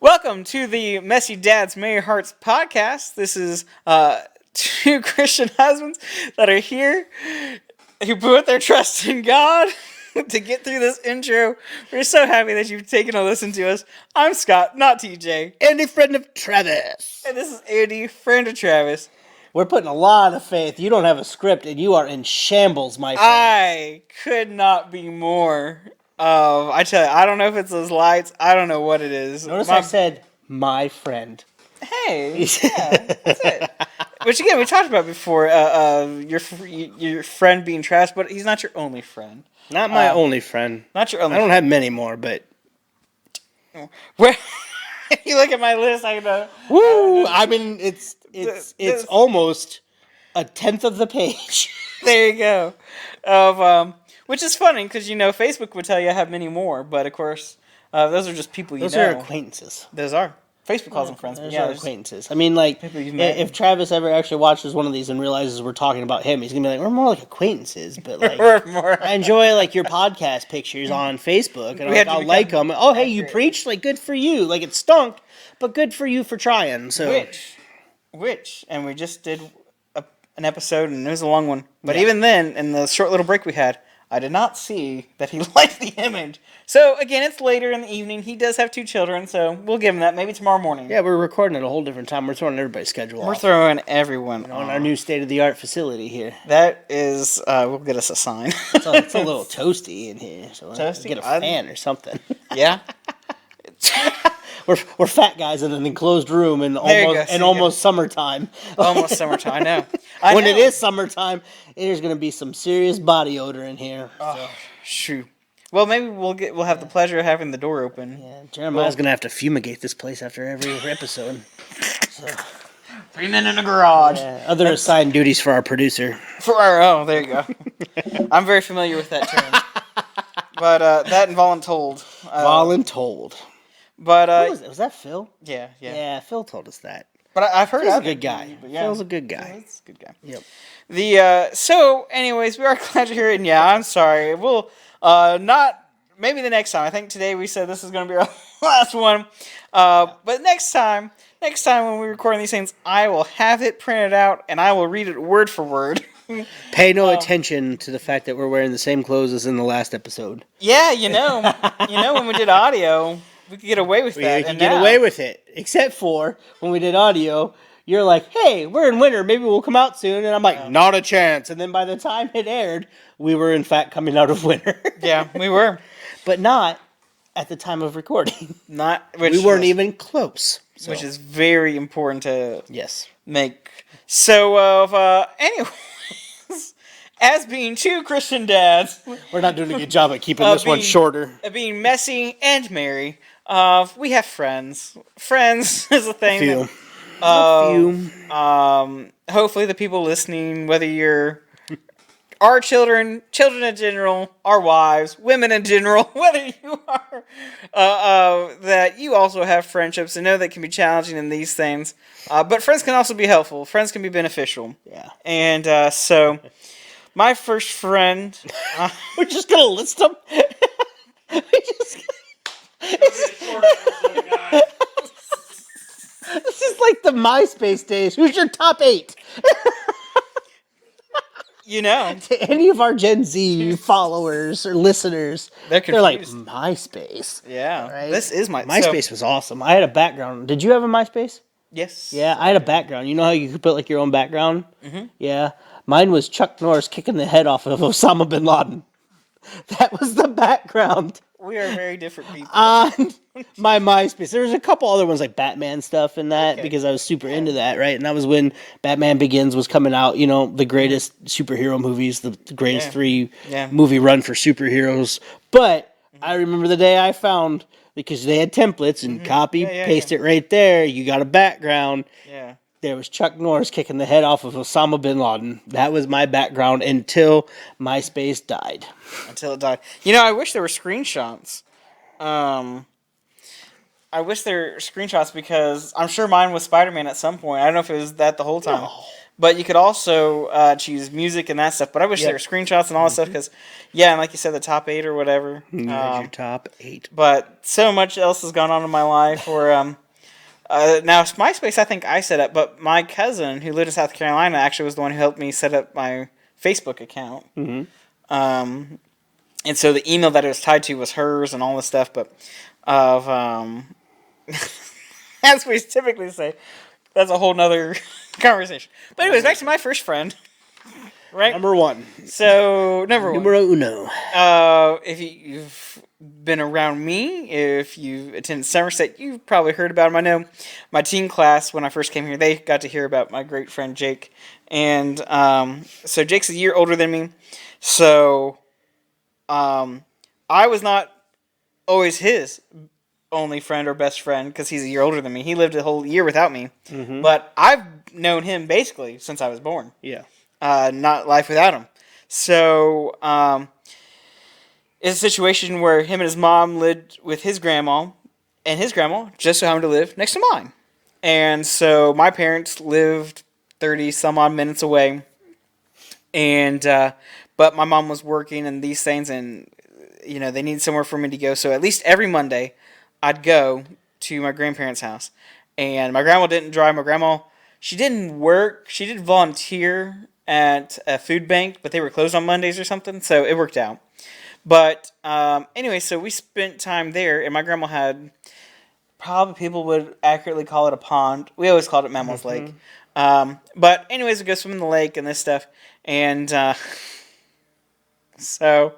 Welcome to the Messy Dads, Merry Hearts podcast. This is two Christian husbands that are here who put their trust in God to get through this intro. We're so happy that you've taken a listen to us. I'm Scott, not TJ. Andy, friend of Travis. And this is Andy, friend of Travis. We're putting a lot of faith. You don't have a script, and you are in shambles, my friend. I could not be more. I tell you, I don't know if it's those lights. I don't know what it is. Notice I said, my friend. Hey, yeah, that's it. Which again, we talked about before. Your friend being trash, but he's not your only friend. Not my only friend. Not your only. I don't have many more, but where you look at my list, I know. Woo! I mean, it's almost a tenth of the page. There you go. Which is funny because Facebook would tell you I have many more, but of course, those are just people you know. Those are acquaintances. Those are. Facebook calls them friends. Those are acquaintances. I mean, like, if Travis ever actually watches one of these and realizes we're talking about him, he's gonna be like, "We're more like acquaintances." But like, I enjoy like your podcast pictures on Facebook, and I'll like them. Oh, hey, you preached? Like, good for you. Like, it stunk, but good for you for trying. So, and we just did an episode, and it was a long one. But even then, in the short little break we had, I did not see that he liked the image. So, again, it's later in the evening. He does have 2 children, so we'll give him that. Maybe tomorrow morning. Yeah, we're recording at a whole different time. We're throwing everybody's schedule off. We're throwing everyone on our new state-of-the-art facility here. That is, will get us a sign. It's a little toasty in here, so toasty? Get a fan or something. Yeah. We're fat guys in an enclosed room and almost summertime. Almost summertime, I know. When it is summertime, there's going to be some serious body odor in here. Oh, shoot. Well, maybe we'll have the pleasure of having the door open. Yeah, Jeremiah's going to have to fumigate this place after every episode. So. 3 men in a garage. Yeah, other assigned duties for our producer. There you go. I'm very familiar with that term. But that and voluntold. Voluntold. But was that Phil? Yeah. Yeah, Phil told us that. But I've heard he's a good guy. Phil's a good guy. Yeah, he's a good guy. Yep. So, anyways, we are glad you're here, and I'm sorry. We'll not maybe the next time. I think today we said this is going to be our last one. But next time when we're recording these things, I will have it printed out and I will read it word for word. Pay no attention to the fact that we're wearing the same clothes as in the last episode. Yeah, when we did audio, we could get away with that. We could get away with it, except for when we did audio. You're like, hey, we're in winter. Maybe we'll come out soon. And I'm like, not a chance. And then by the time it aired, we were in fact coming out of winter. Yeah, we were. But not at the time of recording. We weren't even close. So. Which is very important to make. So, anyways, as being 2 Christian dads. We're not doing a good job at keeping this one shorter. Being messy and merry. We have friends. Friends is a thing. Hopefully the people listening, whether you're our children in general, our wives, women in general, whether you are, that you also have friendships and know that can be challenging in these things. But friends can also be helpful. Friends can be beneficial. Yeah. And so, my first friend... We're just going to list them? This is like the MySpace days. Who's your top 8? To any of our Gen Z followers or listeners, they're like, MySpace. Yeah. Right? This is MySpace was awesome. I had a background. Did you have a MySpace? Yes. Yeah, I had a background. You know how you could put like your own background? Mm-hmm. Yeah. Mine was Chuck Norris kicking the head off of Osama bin Laden. That was the background. We are very different people. On my MySpace. There was a couple other ones like Batman stuff and that because I was super into that, right? And that was when Batman Begins was coming out, the greatest superhero movies, the greatest 3 movie run for superheroes. But I remember the day I found, because they had templates and paste it right there. You got a background. Yeah. There was Chuck Norris kicking the head off of Osama bin Laden. That was my background until MySpace died. Until it died. I wish there were screenshots. I wish there were screenshots because I'm sure mine was Spider-Man at some point. I don't know if it was that the whole time. No. but you could also choose music and that stuff. But I wish there were screenshots and all that stuff because, yeah, and like you said, the top 8 or whatever. That's your top 8. But so much else has gone on in my life. Or now MySpace, I think I set up, but my cousin who lived in South Carolina actually was the one who helped me set up my Facebook account. And so the email that it was tied to was hers and all this stuff. But of as we typically say, that's a whole nother conversation. But anyways, back to my first friend. Right? Number 1. So, number 1. Numero uno. If you've been around me, if you attended Somerset, you've probably heard about him. I know my teen class, when I first came here, they got to hear about my great friend Jake. And so Jake's a year older than me. So I was not always his only friend or best friend because he's a year older than me. He lived a whole year without me. But I've known him basically since I was born. Yeah. Not life without him. So it's a situation where him and his mom lived with his grandma, and his grandma just so happened to live next to mine. And so my parents lived 30 some odd minutes away. And but my mom was working and these things, and they needed somewhere for me to go. So at least every Monday I'd go to my grandparents' house. And my grandma didn't drive. My grandma, she didn't work. She did volunteer at a food bank, but they were closed on Mondays or something, so it worked out. But anyway, so we spent time there, and my grandma had, probably people would accurately call it a pond. We always called it Mammal's Lake. But anyways, we go swim in the lake and this stuff. And so,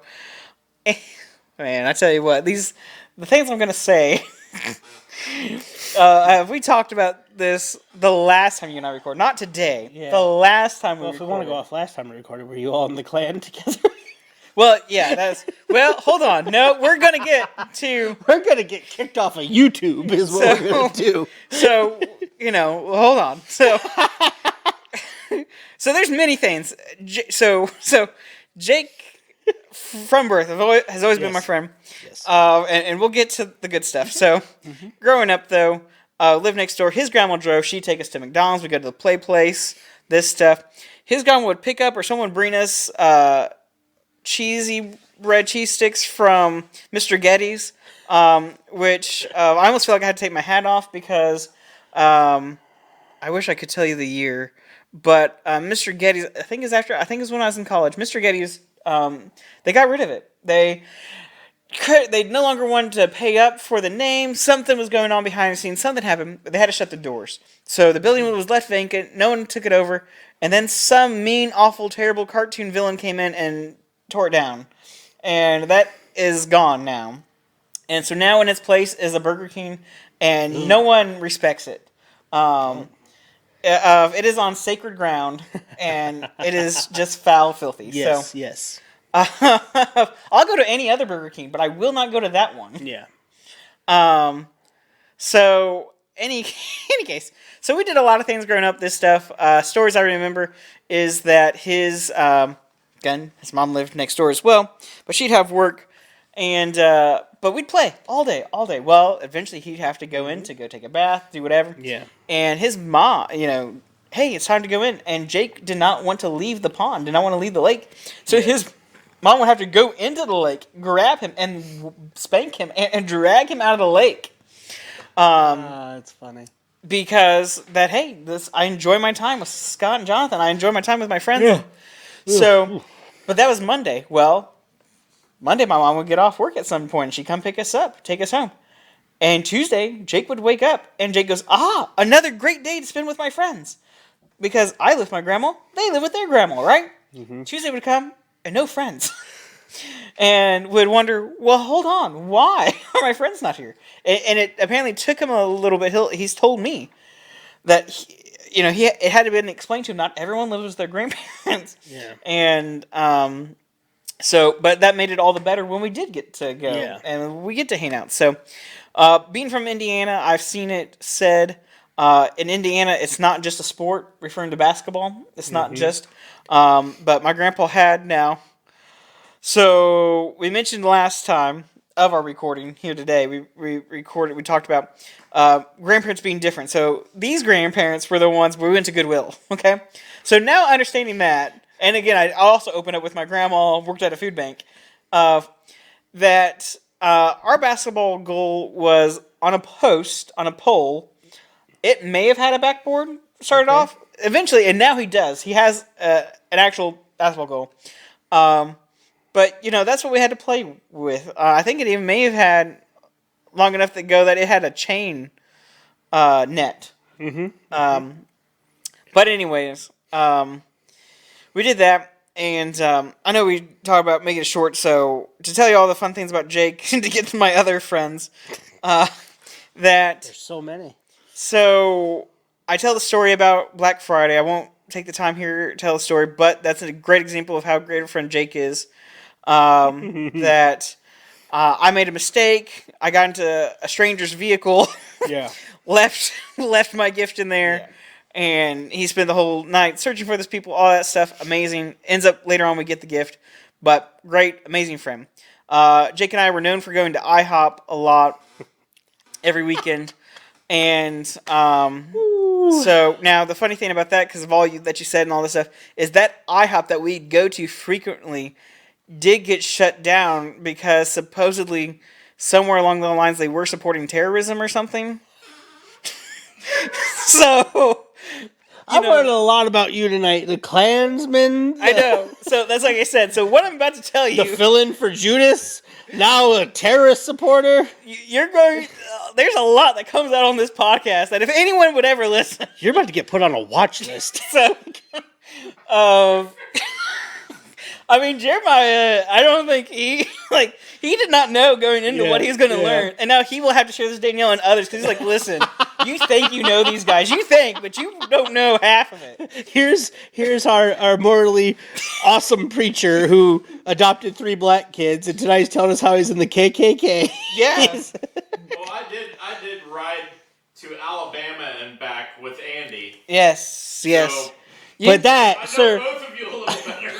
man, I tell you what, the things I'm going to say, we talked about this the last time you and I recorded. Not today. Yeah. The last time we recorded. If we want to go off last time we recorded, were you all in the clan together? Well, yeah, well, hold on. No, we're going to get to... We're going to get kicked off of YouTube is what we're going to do. So, hold on. So there's many things. So Jake, from birth, has always been my friend. Yes. And we'll get to the good stuff. So, growing up, though, lived next door. His grandma drove. She'd take us to McDonald's. We'd go to the play place, this stuff. His grandma would pick up, or someone would bring us cheesy red cheese sticks from Mr. Getty's, which I almost feel like I had to take my hat off because I wish I could tell you the year, but Mr. Getty's, I think it was when I was in college. Mr. Getty's, they got rid of it. They no longer wanted to pay up for the name. Something was going on behind the scenes. Something happened. They had to shut the doors. So the building was left vacant. No one took it over. And then some mean, awful, terrible cartoon villain came in and tore it down. And that is gone now. And so now in its place is a Burger King, and no one respects it. It is on sacred ground, and it is just foul, filthy. Yes, so, yes. I'll go to any other Burger King, but I will not go to that one. Yeah. So, any case, so we did a lot of things growing up, this stuff. Stories I remember is that his mom lived next door as well, but she'd have work, and but we'd play all day. Well, eventually he'd have to go in to go take a bath, do whatever. Yeah. And his mom, hey, it's time to go in, and Jake did not want to leave the pond, did not want to leave the lake, so his mom would have to go into the lake, grab him, and spank him, and drag him out of the lake. It's funny. Because I enjoy my time with Scott and Jonathan. I enjoy my time with my friends. Yeah. So, but that was Monday. Well, Monday my mom would get off work at some point, and she'd come pick us up, take us home. And Tuesday, Jake would wake up, and Jake goes, another great day to spend with my friends. Because I live with my grandma, they live with their grandma, right? Mm-hmm. Tuesday would come, and no friends. And would wonder, well, hold on, why are my friends not here? And it apparently took him a little bit. He's told me that it had to been explained to him. Not everyone lives with their grandparents. Yeah. And but that made it all the better when we did get to go, and we get to hang out. So, being from Indiana, I've seen it said in Indiana, it's not just a sport, referring to basketball. It's not just. But my grandpa had now. So, we mentioned last time, of our recording here today, we talked about grandparents being different. So these grandparents were the ones where we went to Goodwill. Okay, so now understanding that, and again, I also opened up with my grandma, worked at a food bank, that our basketball goal was on a post on a pole. It may have had a backboard started off eventually, and now he does. He has an actual basketball goal. But, that's what we had to play with. I think it even may have had long enough to go that it had a chain net. But anyways, we did that. And I know we talked about making it short, so to tell you all the fun things about Jake and to get to my other friends, There's so many. So I tell the story about Black Friday. I won't take the time here to tell the story, but that's a great example of how great a friend Jake is. That I made a mistake. I got into a stranger's vehicle. Yeah. left my gift in there. Yeah. And he spent the whole night searching for those people, all that stuff. Amazing. Ends up later on we get the gift. But great, amazing friend. Jake and I were known for going to IHOP a lot every weekend. And so now the funny thing about that, because of all that you said and all this stuff, is that IHOP that we go to frequently did get shut down because supposedly somewhere along the lines they were supporting terrorism or something. So I've learned a lot about you tonight. The Klansmen. I know. So that's like I said. So what I'm about to tell you. The fill-in for Judas. Now a terrorist supporter. You're going. There's a lot that comes out on this podcast that if anyone would ever listen. You're about to get put on a watch list. So, I mean, Jeremiah, I don't think he did not know going into what he was going to learn. And now he will have to share this with Danielle and others because he's like, listen, you think you know these guys. You think, but you don't know half of it. Here's our morally awesome preacher who adopted 3 black kids, and tonight he's telling us how he's in the KKK. Yes. Well, I did ride to Alabama and back with Andy. Yes. So, but that, I know sir, both of you a little better.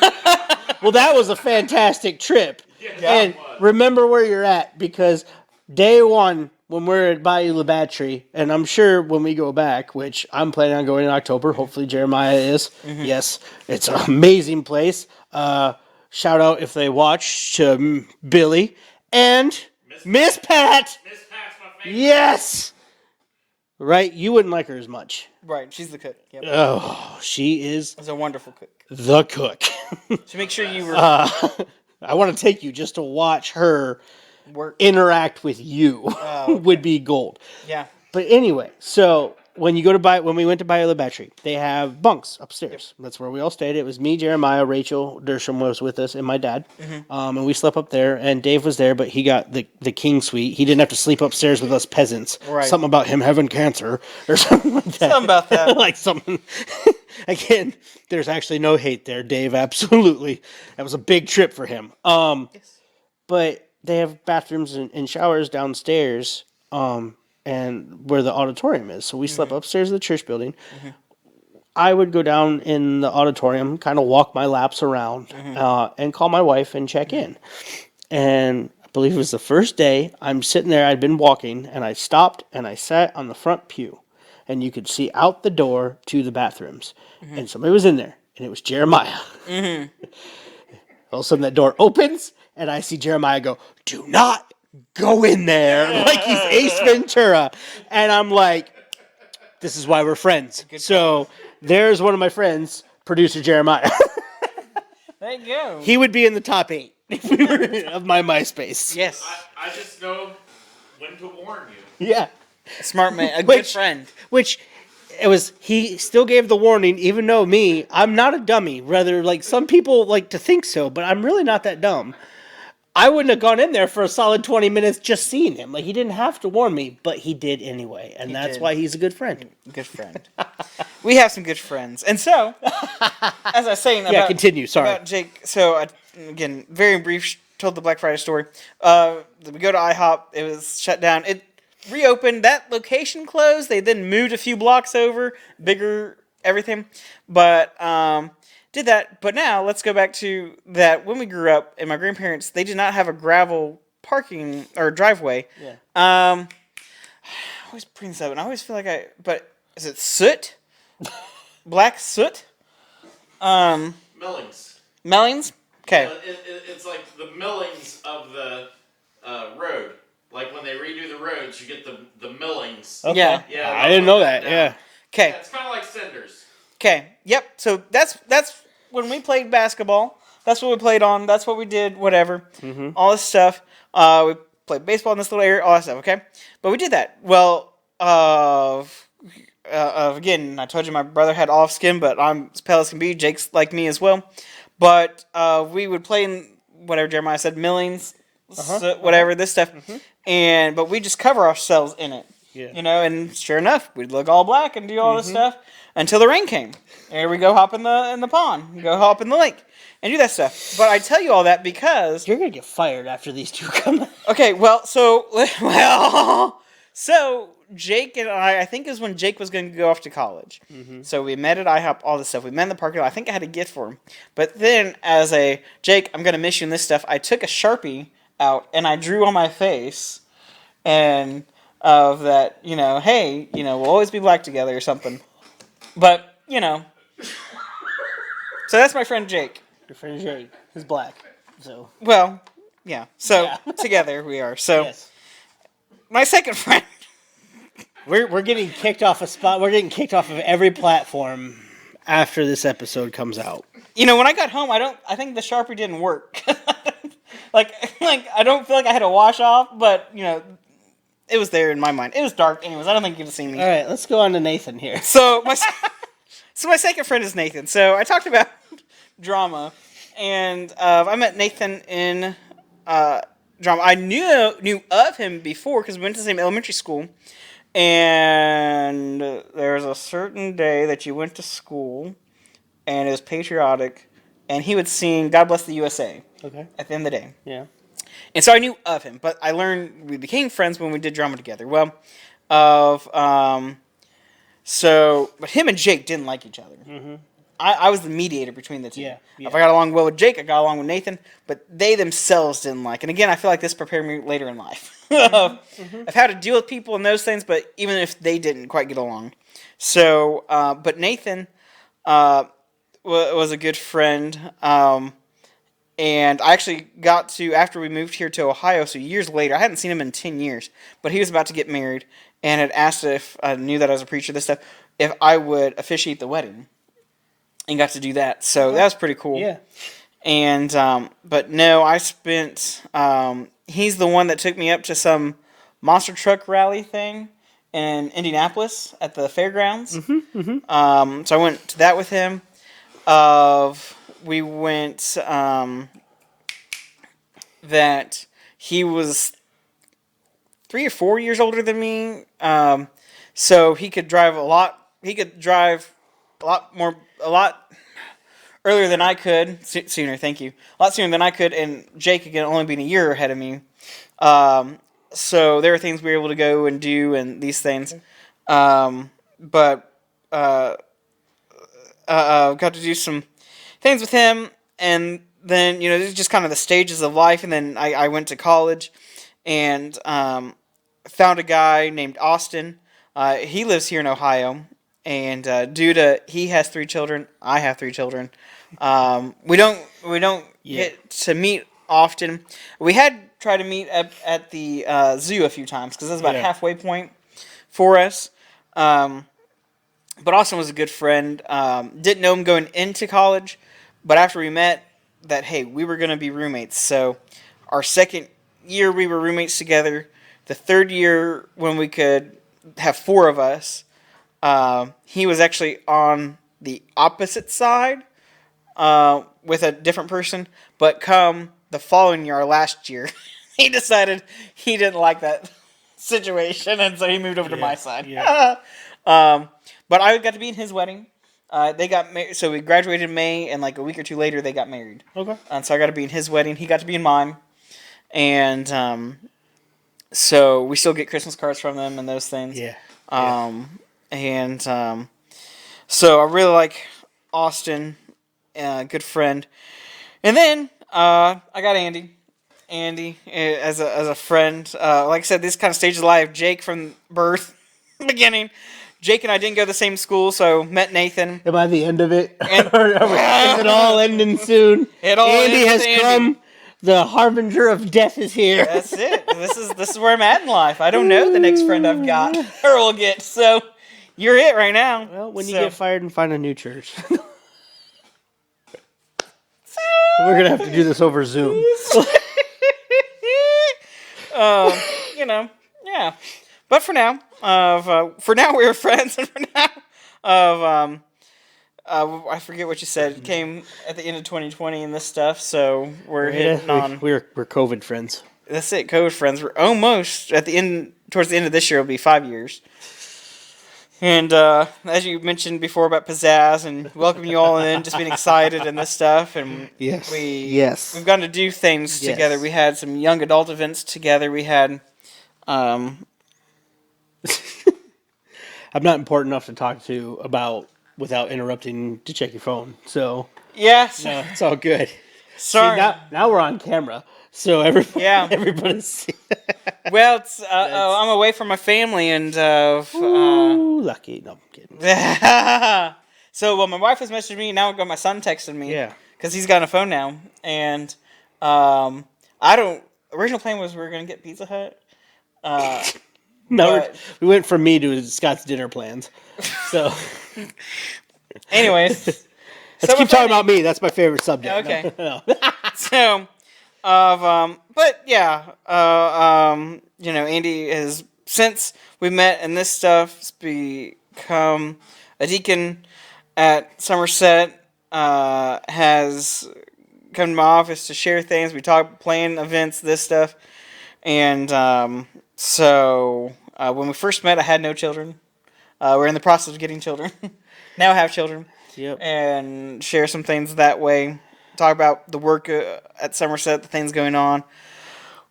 well, that was a fantastic trip. Yeah, And remember where you're at, because day one, when we're at Bayou La Batterie, and I'm sure when we go back, which I'm planning on going in October, hopefully Jeremiah is. Mm-hmm. Yes, it's an amazing place. Shout out if they watch to Billy and Miss Pat. Miss Pat's my favorite. Yes. Right, you wouldn't like her as much. Right, she's the cook. Yep. Oh, she is. She's a wonderful cook. The cook. So make sure you were. I want to take you just to watch her interact with you. Okay. Would be gold. Yeah. But anyway, so when we went to Bayou La Batterie, they have bunks upstairs. Yep. That's where we all stayed. It was me, Jeremiah, Rachel Dersham was with us, and my dad. Mm-hmm. And we slept up there. And Dave was there, but he got the king suite. He didn't have to sleep upstairs with us peasants. Right. Something about him having cancer or something like that. Something about that. Like something. Again, there's actually no hate there, Dave. Absolutely, that was a big trip for him. Yes. But they have bathrooms and showers downstairs. And where the auditorium is. So we slept upstairs in the church building. Mm-hmm. I would go down in the auditorium, kind of walk my laps around, and call my wife and check in. And I believe it was the first day, I'm sitting there, I'd been walking, and I stopped and I sat on the front pew. And you could see out the door to the bathrooms. Mm-hmm. And somebody was in there, and it was Jeremiah. Mm-hmm. All of a sudden that door opens, and I see Jeremiah go, "Do not go in there," like he's Ace Ventura. And I'm like, this is why we're friends. So there's one of my friends, producer Jeremiah. There you go. He would be in the top 8 if we were of my MySpace. Yes. I just know when to warn you. Yeah. A smart man. Good friend. Which he still gave the warning, even though I'm not a dummy. Rather, like some people like to think so, but I'm really not that dumb. I wouldn't have gone in there for a solid 20 minutes just seeing him. Like, he didn't have to warn me, but he did anyway. And that's why he's a good friend. Good friend. We have some good friends. And so, as I was saying continue. Sorry. About Jake. So, again, very brief, told the Black Friday story. We go to IHOP. It was shut down. It reopened. That location closed. They then moved a few blocks over. Bigger, everything. But, did that, but now let's go back to that when we grew up and my grandparents, they did not have a gravel parking or driveway. Yeah. I always bring this up, and I always feel like but is it soot? Black soot? Millings. Mellings? Okay. It's like the millings of the road. Like when they redo the roads, you get the millings. Okay. Yeah. Yeah, I didn't know that. down. Yeah. Okay. Yeah, it's kind of like cinders. Okay. Yep. So that's when we played basketball. That's what we played on. That's what we did. Whatever. All this stuff. We played baseball in this little area. All that stuff. Okay. But we did that. Well. Again, I told you my brother had olive skin, but I'm as pale as can be. Jake's like me as well. But we would play in whatever Jeremiah said, millings, whatever this stuff, but we just cover ourselves in it. Yeah. You know, and sure enough, we'd look all black and do all this stuff until the rain came. There we go, hop in the pond, go hop in the lake, and do that stuff. But I tell you all that because You're gonna get fired after these two come out. okay, so Jake and I think it was when Jake was going to go off to college. So we met at IHOP, all this stuff. We met in the parking lot. I think I had a gift for him. But then as a, Jake, I'm going to miss you in this stuff, I took a Sharpie out and I drew on my face and of that, hey, we'll always be black together or something. But, so that's my friend Jake. Your friend Jake is black, so Well, yeah. So Yeah. together we are. So yes. my second friend. We're getting kicked off a spot. We're getting kicked off of every platform after this episode comes out. When I got home, I think the Sharpie didn't work. like I don't feel like I had to wash off, but it was there in my mind. It was dark anyways. I don't think you could see me. All right, let's go on to Nathan here. So my second friend is Nathan. So I talked about drama, and I met Nathan in drama. I knew of him before because we went to the same elementary school. And there's a certain day that you went to school, and it was patriotic, and he would sing "God Bless the USA" Okay. at the end of the day. Yeah. And so I knew of him, but I learned we became friends when we did drama together. Well, but him and Jake didn't like each other. I was the mediator between the two. Yeah. If I got along well with Jake, I got along with Nathan, but they themselves didn't like. And again, I feel like this prepared me later in life of how to deal with people and those things, but even if they didn't quite get along. So, but Nathan was a good friend, and I actually got to, after we moved here to Ohio, so years later, I hadn't seen him in 10 years, but he was about to get married, and had asked if I knew that I was a preacher, this stuff, if I would officiate the wedding. And got to do that, so that was pretty cool. Yeah. And but no, I spent. He's the one that took me up to some monster truck rally thing in Indianapolis at the fairgrounds. So I went to that with him. We went. That he was 3 or 4 years older than me, so he could drive a lot. He could drive a lot earlier than I could. Sooner, thank you. A lot sooner than I could, and Jake again only being a year ahead of me. So there were things we were able to go and do, and these things. But got to do some things with him, and then this is just kind of the stages of life. And then I went to college, and found a guy named Austin. He lives here in Ohio. And due to he has 3 children, I have 3 children. We don't get to meet often. We had tried to meet at the zoo a few times because that's about halfway point for us. But Austin was a good friend. Didn't know him going into college, but after we met, we were going to be roommates. So our second year we were roommates together. The third year when we could have 4 of us. He was actually on the opposite side with a different person, but come the following year, our last year, he decided he didn't like that situation, and so he moved over to my side. Yeah. But I got to be in his wedding. They got married, so we graduated in May, and like a week or 2 later, they got married. Okay. And so I got to be in his wedding. He got to be in mine, and so we still get Christmas cards from them and those things. Yeah. So I really like Austin, good friend. And then I got Andy. Andy as a friend. Like I said, this kind of stage of life. Jake from birth, beginning. Jake and I didn't go to the same school, so met Nathan. Am I the end of it? And- Is it all ending soon? It all Andy ends has with Andy. come. The harbinger of death is here. That's it. This is where I'm at in life. I don't know the next friend I've got or will get. So you're it right now. Well, when you So- get fired and find a new church. We're going to have to do this over Zoom. You know, yeah. But for now, we're friends, and for now, I forget what you said. It came at the end of 2020 and this stuff, so we're hitting on. We're COVID friends. That's it, code friends. We're almost at the end. Towards the end of this year, it'll be 5 years. And as you mentioned before about pizzazz and welcoming you all in, just being excited and this stuff, and Yes. we've gotten to do things Yes. together. We had some young adult events together. We had. I'm not important enough to talk to about without interrupting to check your phone. So Yes. no, it's all good. Sorry. See, now we're on camera, so everybody's. Well, it's I'm away from my family, and Ooh, lucky. No, I'm kidding. so my wife was messaging me. Now my son texted me. Yeah. Because he's got a phone now, and Original plan was we were gonna get Pizza Hut. No, But- we went from me to Scott's dinner plans. So Anyways, let's keep talking about me. That's my favorite subject. Okay. No. So, but yeah, Andy has, since we met and this stuff, has become a deacon at Somerset, has come to my office to share things. We talk, plan events, this stuff. And so when we first met, I had no children. We're in the process of getting children. Now I have children. Yep. And share some things that way. Talk about the work at Somerset, the things going on,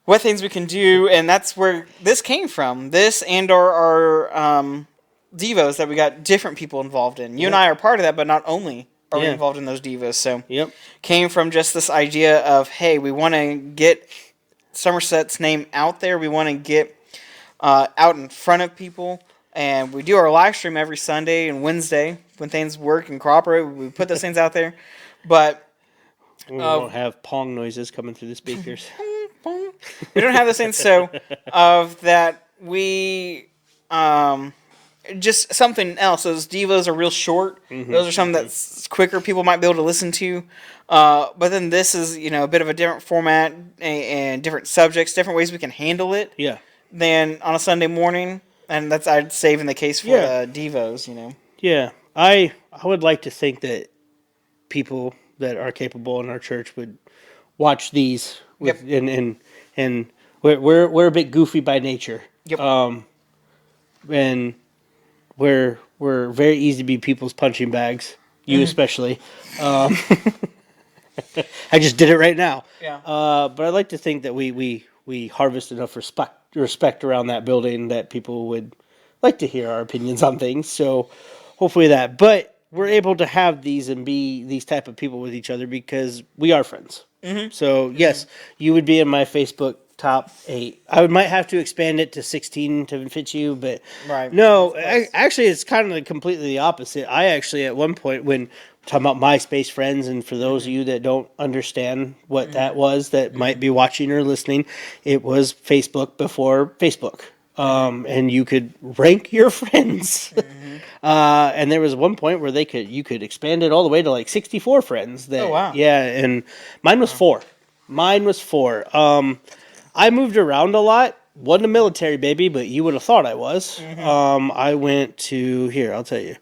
what things we can do, and that's where this came from. This and our Devos that we got different people involved in. You and I are part of that, but not only are we involved in those Devos. So Yep. came from just this idea of, hey, we want to get Somerset's name out there. We want to get out in front of people. And we do our live stream every Sunday and Wednesday when things work and cooperate. We put those things out there. But We won't have pong noises coming through the speakers. we don't have those things. So of that, we just something else. Those Devos are real short. Those are some that's quicker. People might be able to listen to. But then this is, a bit of a different format and different subjects, different ways we can handle it Yeah. than on a Sunday morning. And that's, I'd say, even the case for the Devos, Yeah. I would like to think that people that are capable in our church would watch these with, and we're a bit goofy by nature. Yep. And we're very easy to be people's punching bags. You especially. I just did it right now. Yeah. But I'd like to think that we harvest enough respect around that building that people would like to hear our opinions on things. So hopefully that. But we're able to have these and be these type of people with each other because we are friends. So yes, you would be in my Facebook top 8. I might have to expand it to 16 to fit you, but Right. no, actually it's kind of completely the opposite. I actually at one point when we're talking about MySpace friends, and for those of you that don't understand what that was, that might be watching or listening, it was Facebook before Facebook. And you could rank your friends. And there was one point where you could expand it all the way to like 64 friends. Oh, wow. Yeah, and mine was 4. I moved around a lot. Wasn't a military baby, but you would have thought I was. I went to, I'll tell you.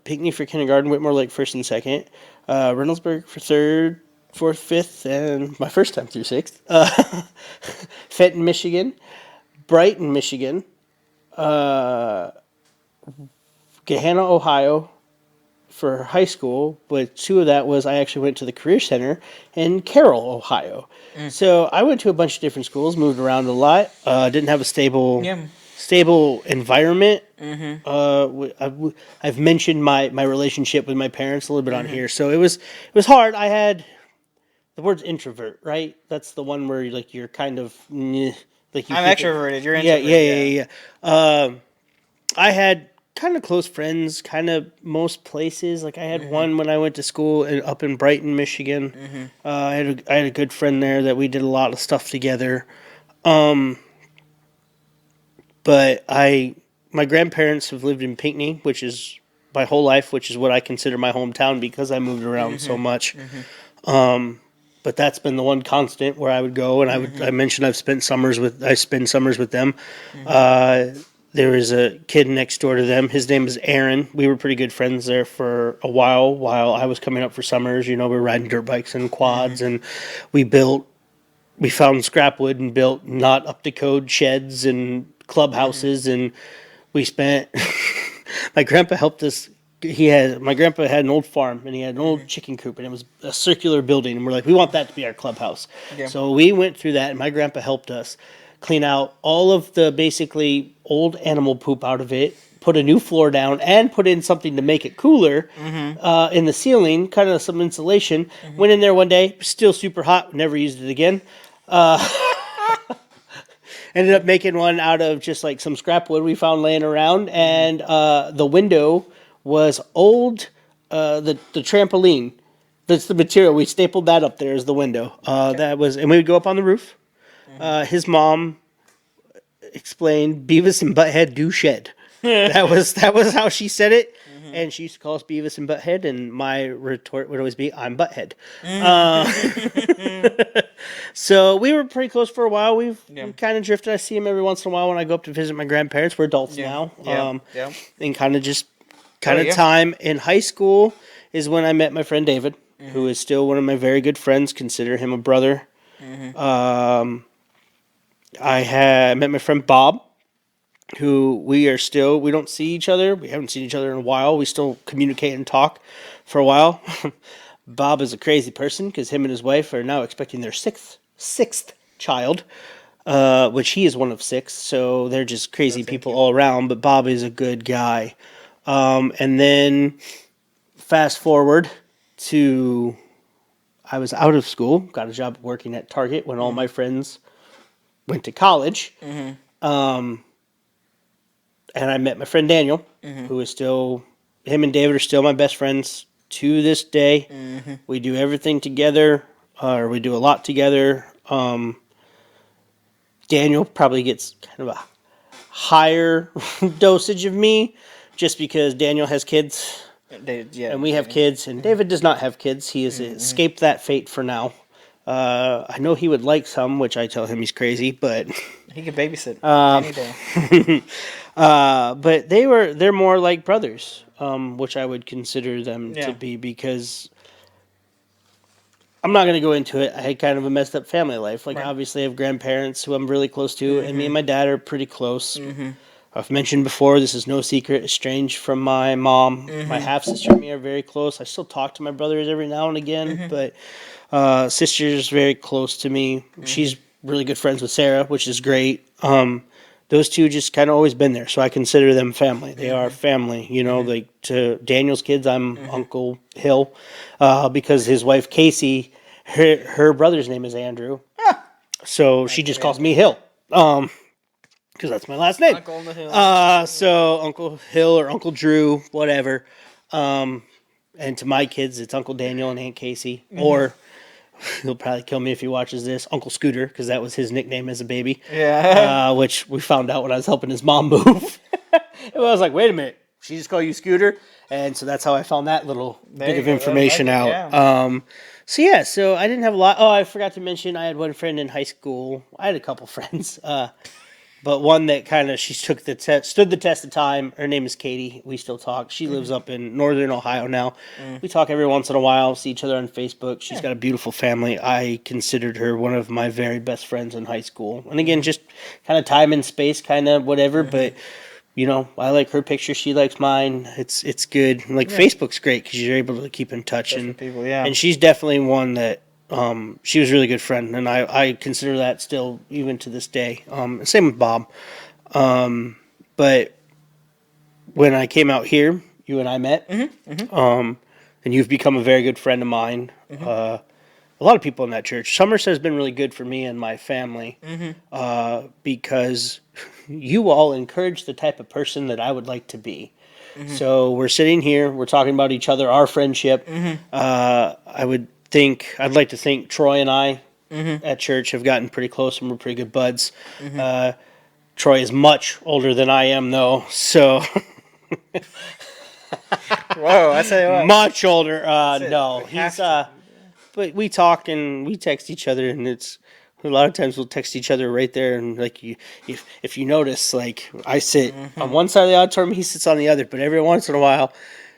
Pinckney for kindergarten, Whitmore Lake first and second, Reynoldsburg for third, fourth, fifth, and my first time through sixth. Fenton, Michigan, Brighton, Michigan, Gahanna, Ohio for high school, but 2 of that was I actually went to the Career Center in Carroll, Ohio. So I went to a bunch of different schools, moved around a lot, didn't have a stable environment. I've mentioned my relationship with my parents a little bit on here, so it was hard. I had the word's introvert, right? That's the one where you're kind of like you. I'm keep it- extroverted. You're Yeah, introverted. yeah. I had kind of close friends, kind of most places. Like I had one when I went to school up in Brighton, Michigan. I had a good friend there that we did a lot of stuff together. Um, but my grandparents have lived in Pinckney, which is my whole life, which is what I consider my hometown because I moved around so much. But that's been the one constant where I would go, and I mentioned I spend summers with them. There was a kid next door to them. His name is Aaron. We were pretty good friends there for a while I was coming up for summers. We were riding dirt bikes and quads, and we found scrap wood and built not up to code sheds and clubhouses, and we spent. My grandpa helped us. My grandpa had an old farm, and he had an old chicken coop, and it was a circular building, and we're like, we want that to be our clubhouse. Yeah. So we went through that, and my grandpa helped us clean out all of the basically old animal poop out of it, put a new floor down, and put in something to make it cooler in the ceiling, kind of some insulation. Went in there one day, still super hot, never used it again. Ended up making one out of just like some scrap wood we found laying around, and the window was old. The trampoline. That's the material. We stapled that up there as the window. And we would go up on the roof. His mom explained Beavis and Butthead do shed. That was how she said it. And she used to call us Beavis and Butthead, and my retort would always be, I'm Butthead. So we were pretty close for a while. We kind of drifted. I see him every once in a while when I go up to visit my grandparents. We're adults now. And kind of time. In high school is when I met my friend David, who is still one of my very good friends. Consider him a brother. I met my friend Bob, who we don't see each other. We haven't seen each other in a while. We still communicate and talk for a while. Bob is a crazy person because him and his wife are now expecting their sixth child, which he is one of six. So they're just crazy people all around. But Bob is a good guy. And then fast forward to I was out of school, got a job working at Target when all my friends went to college. And I met my friend Daniel, who is still, him and David are still my best friends to this day. We do everything together, or we do a lot together. Daniel probably gets kind of a higher dosage of me, just because Daniel has kids, and we have kids, and David does not have kids. He has escaped that fate for now. I know he would like some, which I tell him he's crazy, but He could babysit any day. but they're more like brothers, which I would consider them to be, because I'm not going to go into it. I had kind of a messed up family life. Like, obviously, I have grandparents who I'm really close to, and me and my dad are pretty close. I've mentioned before, this is no secret, estranged from my mom. My half-sister and me are very close. I still talk to my brothers every now and again, but sister's very close to me. She's really good friends with Sarah, which is great. Those two just kind of always been there, so I consider them family. They are family, like to Daniel's kids, I'm Uncle Hill, because his wife Casey, her brother's name is Andrew, so she just calls me Hill, because that's my last name. Uncle on the hill. So Uncle Hill or Uncle Drew, whatever. And to my kids, it's Uncle Daniel and Aunt Casey, or he'll probably kill me if he watches this, Uncle Scooter, because that was his nickname as a baby. Yeah. Which we found out when I was helping his mom move. And I was like, wait a minute, she just call you Scooter? And so that's how I found that little bit of information out. Yeah. So I didn't have a lot. Oh, I forgot to mention I had one friend in high school. I had a couple friends. But one that kind of, she stood the test of time. Her name is Katie. We still talk. She lives up in northern Ohio now. We talk every once in a while, see each other on Facebook. She's got a beautiful family. I considered her one of my very best friends in high school. And again, just kind of time and space, kind of whatever. But, I like her picture. She likes mine. It's good. Facebook's great because you're able to keep in touch. And people, and she's definitely one that, she was a really good friend, and I consider that still, even to this day. Same with Bob. But when I came out here, you and I met, and you've become a very good friend of mine. a lot of people in that church. Somerset has been really good for me and my family because you all encourage the type of person that I would like to be. So we're sitting here, we're talking about each other, our friendship. I'd like to think Troy and I at church have gotten pretty close and we're pretty good buds. Troy is much older than I am, though, so Whoa, I tell you what. much older. it. No, We have he's to but we talk and we text each other, and it's a lot of times we'll text each other right there. And like if you notice, like I sit on one side of the auditorium, he sits on the other. But every once in a while,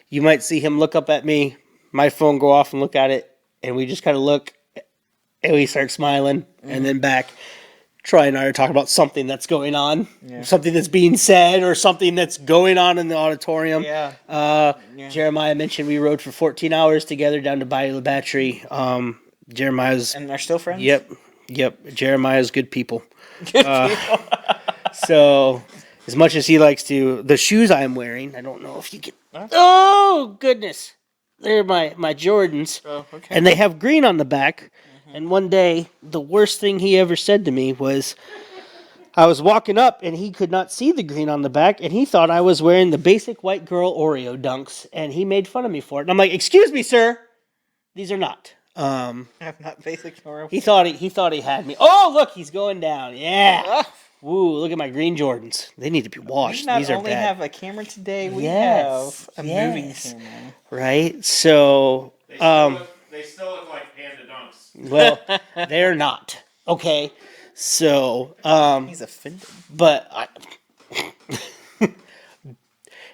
you might see him look up at me, my phone go off and look at it, and we just kind of look, and we start smiling, and then back. Troy and I are talking about something that's going on, something that's being said, or something that's going on in the auditorium. Jeremiah mentioned we rode for 14 hours together down to Bayou La Battery. Jeremiah's... And they're still friends? Yep. Jeremiah's good people. Good people. So, as much as he likes to... The shoes I'm wearing, I don't know if you can... Oh, goodness. They're my Jordans. Oh, okay. And they have green on the back. And one day, the worst thing he ever said to me was, I was walking up and he could not see the green on the back, and he thought I was wearing the basic white girl Oreo dunks, and he made fun of me for it. And I'm like, excuse me, sir, these are not. I'm not basic Oreo. He thought he had me. Oh, look, he's going down. Yeah. Woo, look at my green Jordans. They need to be washed. We not These are only bad. have a camera today, we Yes, have a yes. moving camera. Right? So, They still look like panda dunks. well, they're not. Okay. So, He's offended. but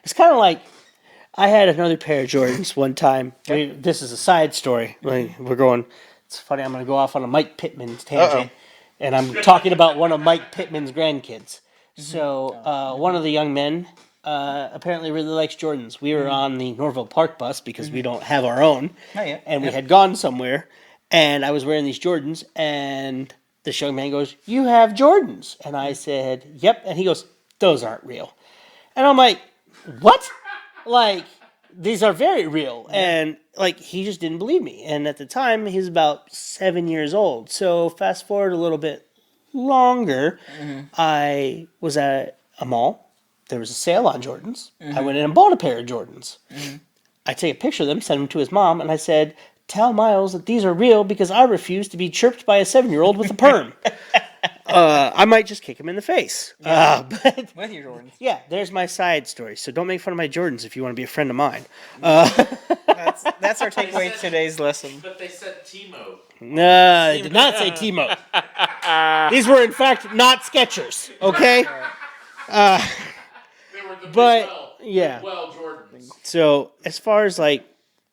it's kind of like I had another pair of Jordans one time. This is a side story. We're going. It's funny. I'm going to go off on a Mike Pittman tangent, and I'm talking about one of Mike Pittman's grandkids. So one of the young men apparently really likes Jordans. We were on the Norville Park bus because we don't have our own, and we had gone somewhere, and I was wearing these Jordans, and this young man goes, "You have Jordans?" And I said, "Yep." And he goes, "Those aren't real." And I'm like, "What?" Like, these are very real. And, like, he just didn't believe me. And at the time, he was about 7 years old. So, fast forward a little bit longer, I was at a mall. There was a sale on Jordans. I went in and bought a pair of Jordans. I take a picture of them, send them to his mom, and I said, "Tell Miles that these are real because I refuse to be chirped by a 7-year-old with a perm." I might just kick him in the face. But With your Jordans. yeah, there's my side story. So don't make fun of my Jordans if you want to be a friend of mine. That's our takeaway to today's lesson. But they said Timo. No, I did not say Timo. These were, in fact, not Skechers. Okay? They were the But, Big yeah. Well Jordans. So, as far as, like,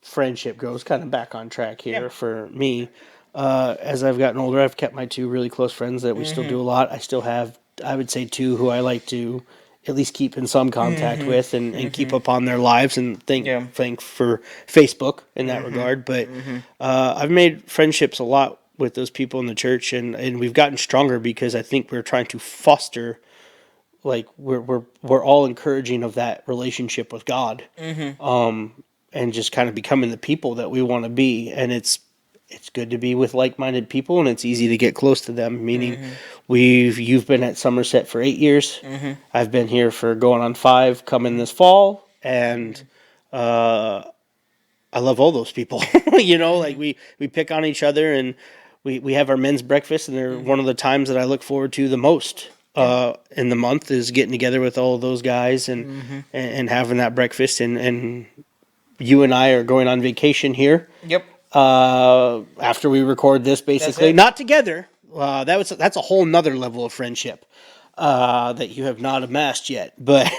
friendship goes, kind of back on track here for me. As I've gotten older, I've kept my two really close friends that we still do a lot. I still have, I would say, two who I like to at least keep in some contact with and keep up on their lives and thank for Facebook in that regard. But I've made friendships a lot with those people in the church, and we've gotten stronger because I think we're trying to foster, like we're all encouraging of that relationship with God, and just kind of becoming the people that we want to be. And it's good to be with like-minded people, and it's easy to get close to them. Meaning, you've been at Somerset for 8 years. I've been here for going on 5, coming this fall, and I love all those people. You know, like we pick on each other, and we have our men's breakfast, and they're one of the times that I look forward to the most in the month is getting together with all of those guys and having that breakfast. And you and I are going on vacation here. Yep. After we record this, basically, it. not together. That's a whole nother level of friendship that you have not amassed yet. But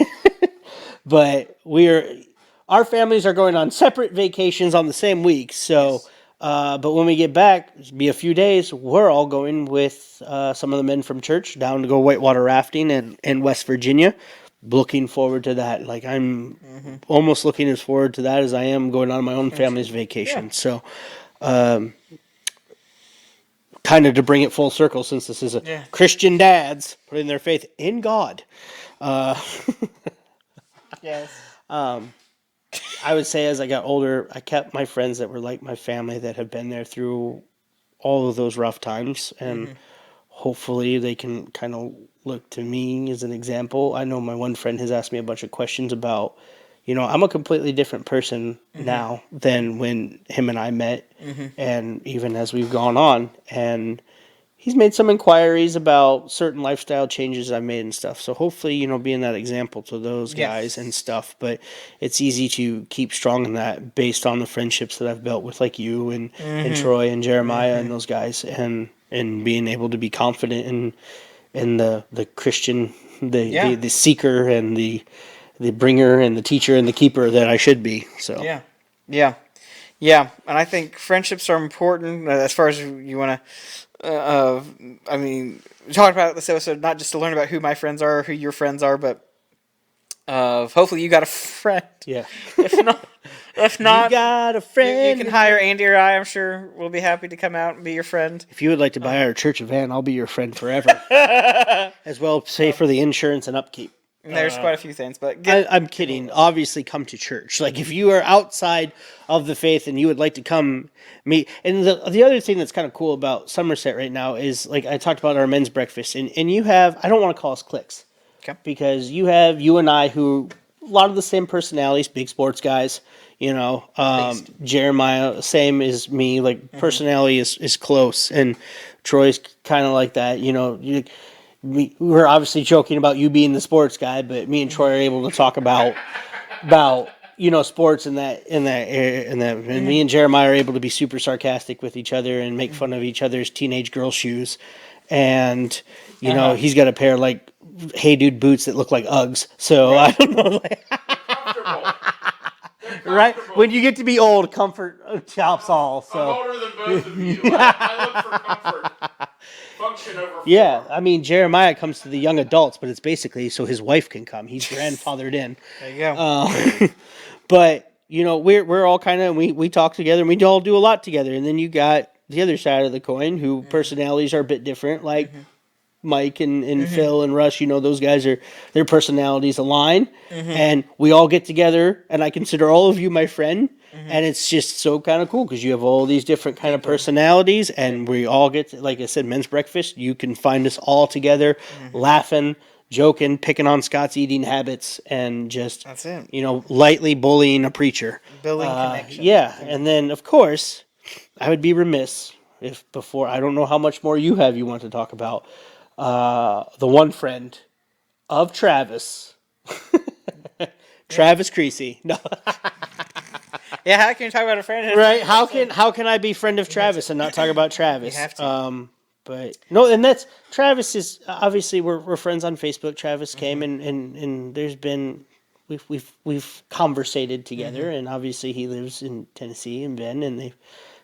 our families are going on separate vacations on the same week. So, but when we get back, it'll be a few days. We're all going with some of the men from church down to go whitewater rafting in West Virginia. Looking forward to that. Like, I'm almost looking as forward to that as I am going on my own family's vacation. Yeah. So, kind of to bring it full circle, since this is a Christian dads putting their faith in God. Yes. I would say as I got older, I kept my friends that were like my family that have been there through all of those rough times, and hopefully they can kind of look to me as an example. I know my one friend has asked me a bunch of questions about, I'm a completely different person now than when him and I met, and even as we've gone on, and he's made some inquiries about certain lifestyle changes I've made and stuff. So hopefully, being that example to those guys and stuff. But it's easy to keep strong in that based on the friendships that I've built with like you and Troy and Jeremiah and those guys, and being able to be confident in the Christian, the seeker and the bringer and the teacher and the keeper that I should be. So Yeah, and I think friendships are important as far as you want to. I mean, we talked about this episode not just to learn about who my friends are, who your friends are, but hopefully you got a friend. Yeah. If not, you got a friend. You can hire Andy or I. I'm sure we'll be happy to come out and be your friend. If you would like to buy our church a van, I'll be your friend forever. As well, say for the insurance and upkeep. There's quite a few things, but I'm kidding. Obviously, come to church. Like if you are outside of the faith and you would like to come meet. And the other thing that's kind of cool about Somerset right now is like I talked about our men's breakfast, and you have, I don't want to call us cliques, because you have you and I who a lot of the same personalities, big sports guys. Jeremiah, same as me. Like personality is close, and Troy's kind of like that. We're obviously joking about you being the sports guy, but me and Troy are able to talk about sports in that area, and me and Jeremiah are able to be super sarcastic with each other and make fun of each other's teenage girl shoes. And he's got a pair of like Hey Dude boots that look like Uggs. So I don't know, right? When you get to be old, comfort chops all. So I'm older than both of you. I look for comfort. Function over form. Yeah, I mean Jeremiah comes to the young adults, but it's basically so his wife can come. He's grandfathered in. There you go. But we're all kind of we talk together and we all do a lot together. And then you got the other side of the coin, who personalities are a bit different, like Mike and Phil and Russ. Those guys their personalities align, and we all get together. And I consider all of you my friend. And it's just so kind of cool because you have all these different kind of personalities, and we all get to, like I said, men's breakfast. You can find us all together, laughing, joking, picking on Scott's eating habits, and just that's it. Lightly bullying a preacher, Building connection. Yeah, and then of course, I would be remiss if before I don't know how much more you want to talk about the one friend of Travis, Travis Creasy. No. Yeah, how can you talk about a friend? Right? How can I be friend of Travis and not talk about Travis? You have to. But no, and that's Travis is obviously we're friends on Facebook. Travis came and there's been we've conversated together, and obviously he lives in Tennessee and Ben, and they've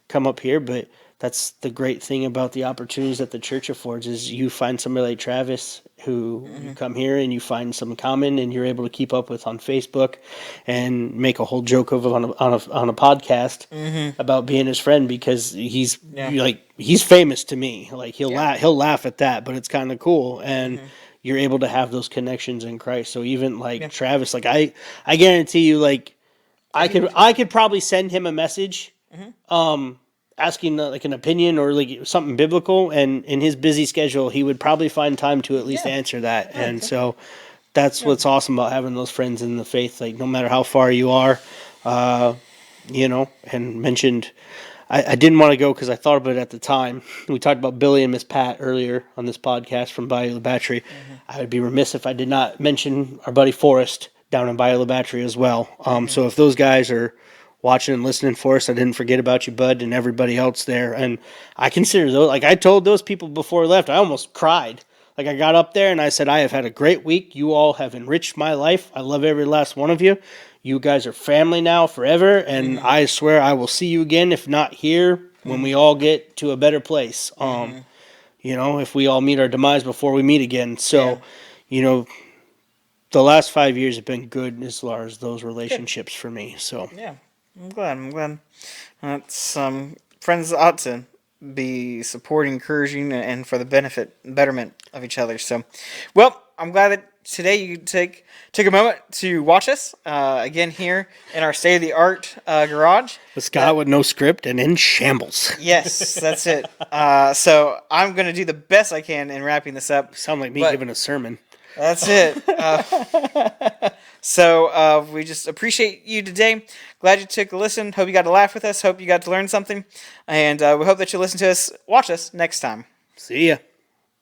come up here. But that's the great thing about the opportunities that the church affords is you find somebody like Travis who you come here and you find some common and you're able to keep up with on Facebook and make a whole joke of on a podcast about being his friend because he's famous to me. Like he'll laugh at that, but it's kind of cool. And you're able to have those connections in Christ. So even like Travis, like I guarantee you, like I could probably send him a message, asking like an opinion or like something biblical, and in his busy schedule, he would probably find time to at least answer that. And so that's what's awesome about having those friends in the faith. Like no matter how far you are, and mentioned, I didn't want to go because I thought about it at the time. We talked about Billy and Miss Pat earlier on this podcast from Bayou La Battery. I would be remiss if I did not mention our buddy Forrest down in Bayou La Battery as well. So if those guys are watching and listening for us, I didn't forget about you, bud, and everybody else there. And I consider those, like I told those people before I left, I almost cried. Like I got up there and I said, I have had a great week. You all have enriched my life. I love every last one of you. You guys are family now forever. And I swear I will see you again, if not here, when we all get to a better place. If we all meet our demise before we meet again. So, the last 5 years have been good as far as those relationships for me. So yeah. I'm glad. That's friends ought to be supporting, encouraging, and for the betterment of each other. So, well, I'm glad that today you took a moment to watch us again here in our state of the art garage. With Scott with no script and in shambles. Yes, that's it. So I'm gonna do the best I can in wrapping this up. Sound like me But- giving a sermon. That's it. So we just appreciate you today. Glad you took a listen. Hope you got to laugh with us. Hope you got to learn something. And we hope that you listen to us, watch us next time. See ya.